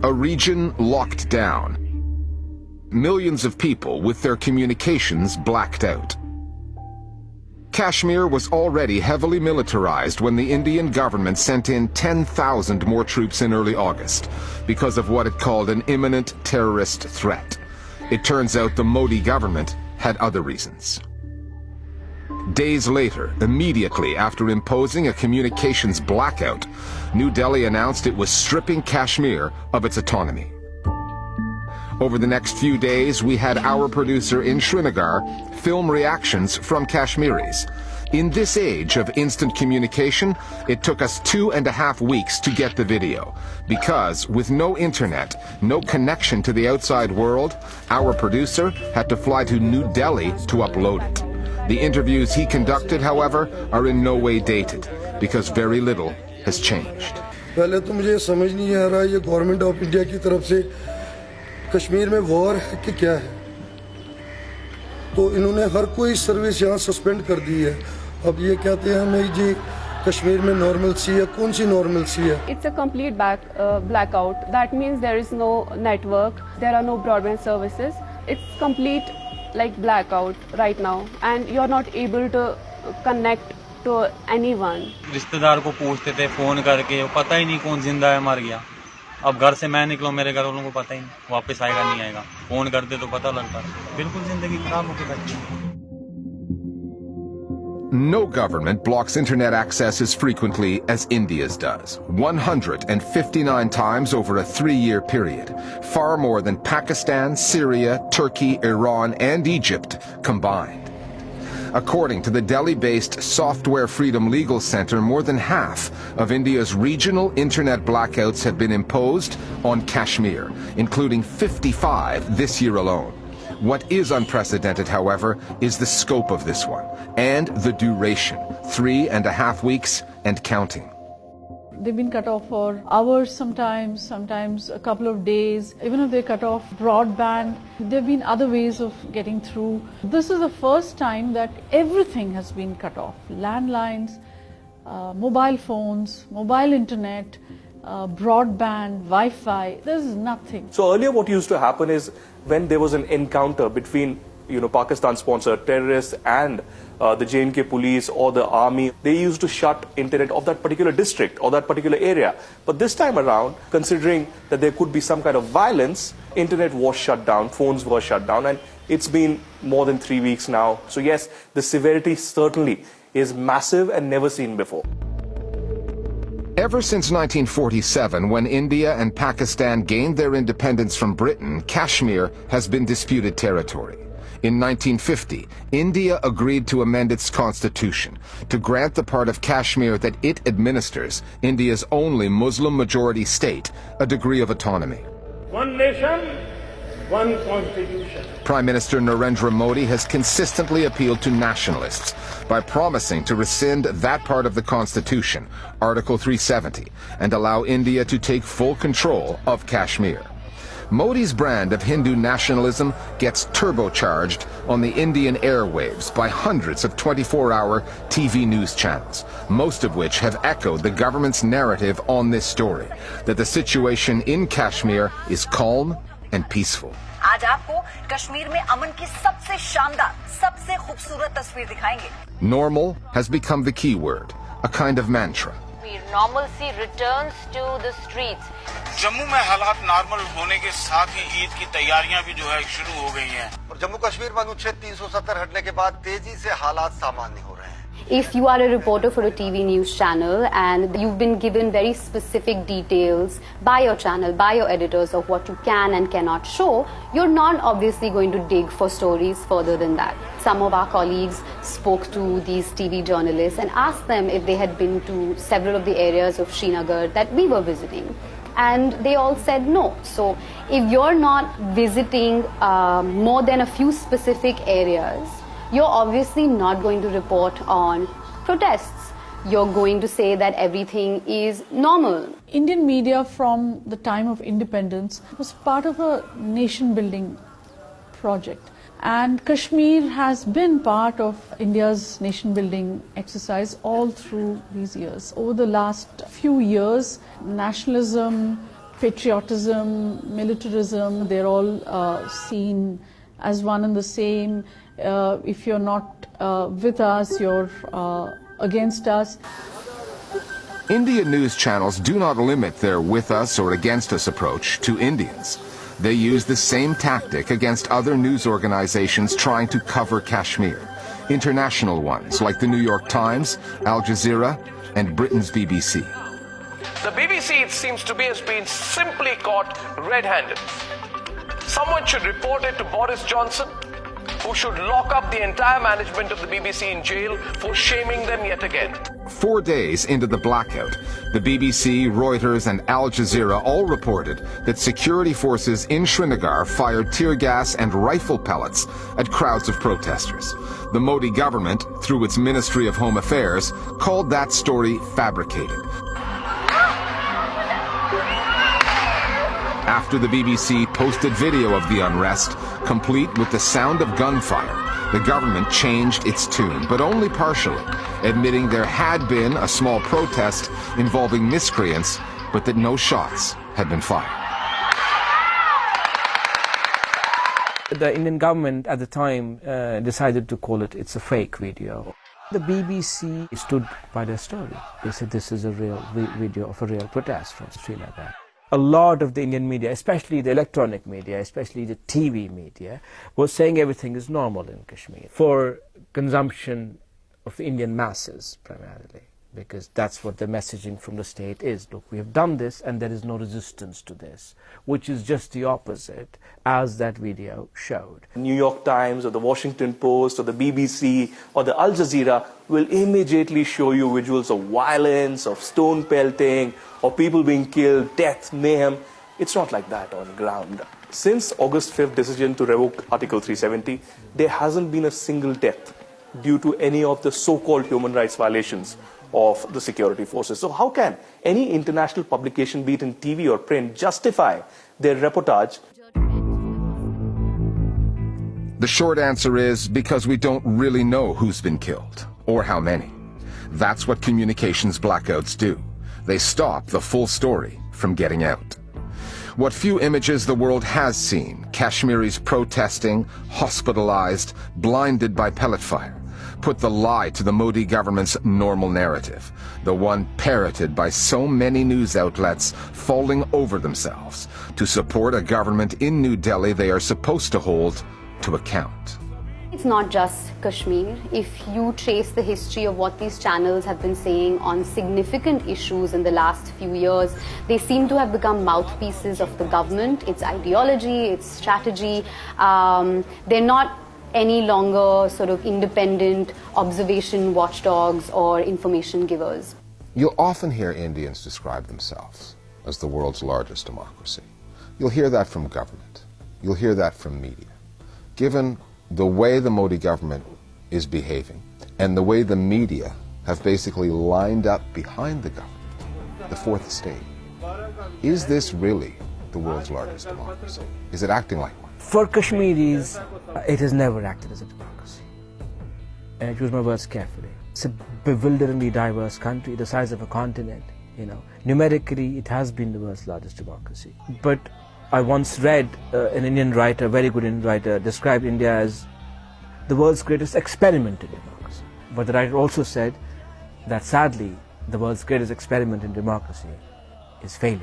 A region locked down. Millions of people with their communications blacked out. Kashmir was already heavily militarized when the Indian government sent in 10,000 more troops in early August because of what it called an imminent terrorist threat. It turns out the Modi government had other reasons. Days later, immediately after imposing a communications blackout, New Delhi announced it was stripping Kashmir of its autonomy. Over the next few days, we had our producer in Srinagar film reactions from Kashmiris. In this age of instant communication, it took us 2.5 weeks to get the video, because with no internet, no connection to the outside world, our producer had to fly to New Delhi to upload it. The interviews he conducted, however, are in no way dated, because very little has changed. पहले तो मुझे समझ नहीं आ रहा ये government of India की तरफ से कश्मीर में वॉर है कि क्या है, तो इन्होंने हर कोई सर्विस यहाँ सस्पेंड कर दी है. अब ये कहते हैं हमें जी कश्मीर में नॉर्मलसी है. कौन सी नॉर्मलसी है? It's a complete blackout. That means there is no network, there are no broadband services. It's complete like blackout right now, and you're not able to connect to anyone. रिश्तेदार को पूछते थे phone करके, पता ही नहीं कौन जिंदा है मर गया. अब घर से मैं निकलूं, मेरे घर वालों को पता ही नहीं वापस आएगा नहीं आएगा. फोन करते तो पता लगता. बिल्कुल जिंदगी खराब होके बैठी है. No government blocks internet access as frequently as India's does. 159 times over a 3-year period. Far more than Pakistan, Syria, Turkey, Iran, and Egypt combined. According to the Delhi-based Software Freedom Legal Center, more than half of India's regional internet blackouts have been imposed on Kashmir, including 55 this year alone. What is unprecedented, however, is the scope of this one and the duration, 3.5 weeks and counting. They've been cut off for hours sometimes a couple of days. Even if they cut off broadband, there have been other ways of getting through. This is the first time that everything has been cut off. Landlines, mobile phones, mobile internet, broadband, Wi-Fi, there's nothing. So earlier what used to happen is when there was an encounter between Pakistan-sponsored terrorists and the J&K police or the army, they used to shut internet of that particular district or that particular area. But this time around, considering that there could be some kind of violence, internet was shut down, phones were shut down, and it's been more than 3 weeks now. So yes, the severity certainly is massive and never seen before. Ever since 1947, when India and Pakistan gained their independence from Britain, Kashmir has been disputed territory. In 1950, India agreed to amend its constitution to grant the part of Kashmir that it administers, India's only Muslim-majority state, a degree of autonomy. One nation, one constitution. Prime Minister Narendra Modi has consistently appealed to nationalists by promising to rescind that part of the constitution, Article 370, and allow India to take full control of Kashmir. Modi's brand of Hindu nationalism gets turbocharged on the Indian airwaves by hundreds of 24-hour TV news channels, most of which have echoed the government's narrative on this story, that the situation in Kashmir is calm and peaceful. आज आपको कश्मीर में अमन की सबसे शानदार, सबसे खूबसूरत तस्वीर दिखाएंगे. Normal has become the key word, a kind of mantra. Normalcy returns to the streets. Jammu में हालात नॉर्मल होने के साथ ही ईद की तैयारियां भी जो है शुरू हो गई हैं. और जम्मू कश्मीर में अनुच्छेद 370 हटने के बाद तेजी से हालात सामान्य हो रहे हैं. If you are a reporter for a TV news channel and you've been given very specific details by your channel, by your editors of what you can and cannot show, you're not obviously going to dig for stories further than that. Some of our colleagues spoke to these TV journalists and asked them if they had been to several of the areas of Srinagar that we were visiting. And they all said no. So if you're not visiting more than a few specific areas, you're obviously not going to report on protests. You're going to say that everything is normal. Indian media from the time of independence was part of a nation-building project. And Kashmir has been part of India's nation-building exercise all through these years. Over the last few years, nationalism, patriotism, militarism, they're all seen as one and the same. If you're not with us, you're against us. Indian news channels do not limit their with us or against us approach to Indians. They use the same tactic against other news organizations trying to cover Kashmir. International ones like the New York Times, Al Jazeera, and Britain's BBC. The BBC, it seems to be, has been simply caught red-handed. Someone should report it to Boris Johnson, who should lock up the entire management of the BBC in jail for shaming them yet again. 4 days into the blackout, the BBC, Reuters, and Al Jazeera all reported that security forces in Srinagar fired tear gas and rifle pellets at crowds of protesters. The Modi government, through its Ministry of Home Affairs, called that story fabricated. After the BBC posted video of the unrest, complete with the sound of gunfire, the government changed its tune, but only partially, admitting there had been a small protest involving miscreants, but that no shots had been fired. The Indian government at the time decided to call it's a fake video. The BBC stood by their story. They said this is a real video of a real protest from Srinagar. A lot of the Indian media, especially the electronic media, especially the TV media, was saying everything is normal in Kashmir for consumption of the Indian masses primarily, because that's what the messaging from the state is. Look, we have done this and there is no resistance to this, which is just the opposite, as that video showed. New York Times or the Washington Post or the BBC or the Al Jazeera will immediately show you visuals of violence, of stone pelting, of people being killed, death, mayhem. It's not like that on ground. Since August 5th decision to revoke Article 370, there hasn't been a single death due to any of the so-called human rights violations of the security forces. So how can any international publication, be it in TV or print, justify their reportage? The short answer is because we don't really know who's been killed, or how many. That's what communications blackouts do. They stop the full story from getting out. What few images the world has seen, Kashmiris protesting, hospitalized, blinded by pellet fire, put the lie to the Modi government's normal narrative, the one parroted by so many news outlets falling over themselves to support a government in New Delhi they are supposed to hold to account. It's not just Kashmir. If you trace the history of what these channels have been saying on significant issues in the last few years, they seem to have become mouthpieces of the government, its ideology, its strategy. They're not any longer sort of independent observation watchdogs or information givers. You'll often hear Indians describe themselves as the world's largest democracy. You'll hear that from government. You'll hear that from media. Given the way the Modi government is behaving and the way the media have basically lined up behind the government, the fourth estate, is this really the world's largest democracy? Is it acting like one? For Kashmiris, it has never acted as a democracy. And I choose my words carefully. It's a bewilderingly diverse country, the size of a continent. Numerically, it has been the world's largest democracy. But I once read an Indian writer, a very good Indian writer, described India as the world's greatest experiment in democracy. But the writer also said that sadly, the world's greatest experiment in democracy is failing.